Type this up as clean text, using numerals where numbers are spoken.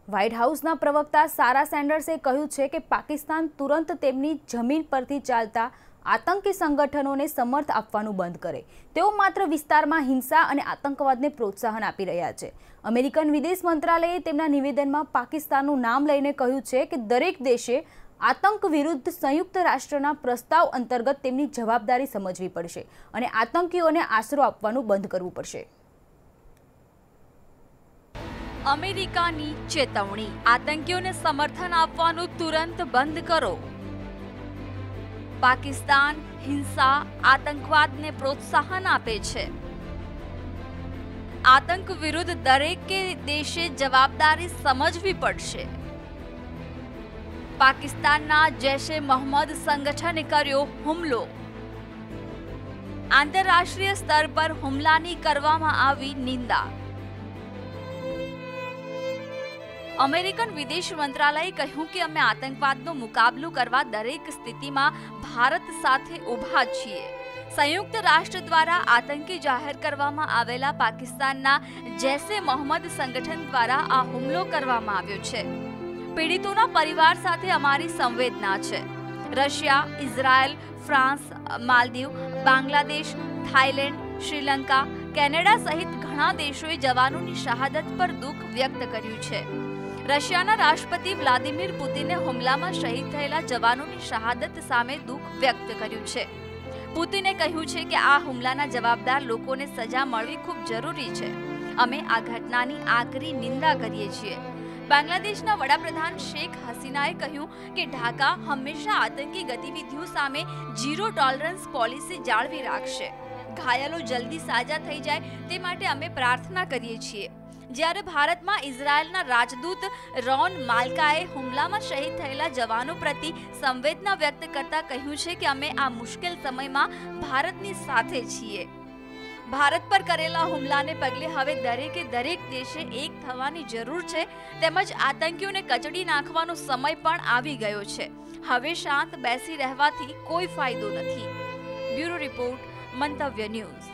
White હાઉસના પ્રવક્તા સારા સેન્ડર્સે કહ્યું છે કે પાકિસ્તાન તુરંત તેમની જમીન પરથી ચાલતા આતંકી સંગઠનોને સમર્થ આપવાનું બંધ કરે। તેઓ માત્ર વિસ્તારમાં હિંસા અને આતંકવાદને પ્રોત્સાહન આપી રહ્યા છે। અમેરિકન વિદેશ મંત્રાલયે તેમના નિવેદનમાં પાકિસ્તાનનું નામ લઈને કહ્યું છે કે દરેક દેશે આતંક વિરુદ્ધ સંયુક્ત રાષ્ટ્રના પ્રસ્તાવ અંતર્ગત તેમની જવાબદારી સમજવી પડશે અને આતંકીઓને આશરો આપવાનું બંધ કરવું પડશે। અમેરિકાની ચેતવણી, આતંકીઓને સમર્થન આપવાનું તુરંત બંધ કરો। પાકિસ્તાન હિંસા, આતંકવાદને પ્રોત્સાહન આપે છે। આતંક વિરુદ્ધ દરેક દેશે જવાબદારી સમજવી પડશે। પાકિસ્તાનના જૈશે મોહમ્મદ સંગઠને કર્યો હુમલો। આંતરરાષ્ટ્રીય સ્તર પર હુમલાની કરવામાં આવી નિંદા। અમેરિકન વિદેશ મંત્રાલયે કહ્યું કે અમે આતંકવાદનો મુકાબલો કરવા દરેક સ્થિતિમાં ભારત સાથે ઊભા છીએ। સંયુક્ત રાષ્ટ્ર દ્વારા આતંકી જાહેર કરવામાં આવેલા પાકિસ્તાનના જૈશે મોહમ્મદ સંગઠન દ્વારા આ હુમલો કરવામાં આવ્યો છે। પીડિતોના પરિવાર સાથે અમારી સંવેદના છે। Russia, Israel, France, Maldives, Bangladesh, Thailand, Sri Lanka, Canada સહિત ઘણા દેશોએ જવાનોની શહાદત પર દુઃખ વ્યક્ત કર્યું છે। રશિયાના રાષ્ટ્રપતિ વ્લાદિમીર પુતિને હુમલામાં શહીદ થયેલા જવાનોની શહાદત સામે દુઃખ વ્યક્ત કર્યું છે। પુતિને કહ્યું છે કે આ હુમલાના જવાબદાર લોકોને સજા મળવી ખૂબ જરૂરી છે। અમે આ ઘટનાની આકરી નિંદા કરીએ છીએ। બાંગ્લાદેશના વડાપ્રધાન શેખ હસીનાએ કહ્યું કે ઢાકા હંમેશા આતંકી ગતિવિધિઓ સામે ઝીરો ટોલરન્સ પોલિસી જાળવી રાખશે। ઘાયલો જલ્દી સાજા થઈ જાય તે માટે અમે પ્રાર્થના કરીએ છીએ। જ્યારે ભારતમાં ઇઝરાયલના રાજદૂત રોન માલ્કાએ હુમલામાં શહીદ થયેલા જવાનો પ્રતિ સંવેદના વ્યક્ત કરતા કહ્યું છે કે અમે આ મુશ્કેલ સમયમાં ભારતની સાથે છીએ। ભારત પર કરેલા હુમલાને પગલે હવે દરેક દેશે એક થવાની જરૂર છે તેમજ આતંકીઓને કચડી નાખવાનો સમય પણ આવી ગયો છે। હવે શાંત બેસી રહેવાથી કોઈ ફાયદો નથી। બ્યુરો રિપોર્ટ, મંતવ્ય ન્યૂઝ।